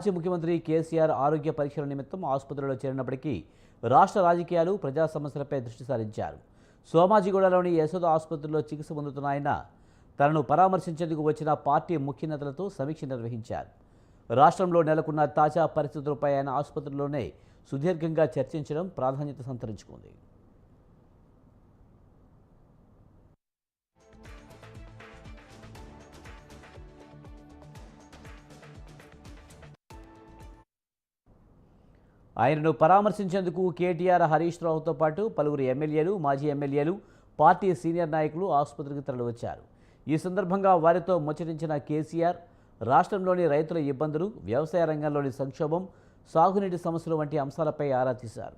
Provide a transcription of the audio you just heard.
మాజీ ముఖ్యమంత్రి కేసీఆర్ ఆరోగ్య పరీక్షల నిమిత్తం ఆసుపత్రిలో చేరినప్పటికీ రాష్ట్ర రాజకీయాలు ప్రజా సమస్యలపై దృష్టి సారించారు. సోమాజిగూడలోని యశోద ఆసుపత్రిలో చికిత్స పొందుతున్న ఆయన తనను పరామర్శించేందుకు వచ్చిన పార్టీ ముఖ్య నేతలతో సమీక్ష నిర్వహించారు. రాష్ట్రంలో నెలకొన్న తాజా పరిస్థితులపై ఆయన ఆసుపత్రిలోనే సుదీర్ఘంగా చర్చించడం ప్రాధాన్యత సంతరించుకుంది. ఆయనను పరామర్శించేందుకు కేటీఆర్, హరీష్ రావుతో పాటు పలువురు ఎమ్మెల్యేలు, మాజీ ఎమ్మెల్యేలు, పార్టీ సీనియర్ నాయకులు ఆసుపత్రికి తరలివచ్చారు. ఈ సందర్భంగా వారితో ముచ్చటించిన కేసీఆర్ రాష్ట్రంలోని రైతుల ఇబ్బందులు, వ్యవసాయ రంగంలోని సంక్షోభం, సాగునీటి సమస్యలు వంటి అంశాలపై ఆరా తీశారు.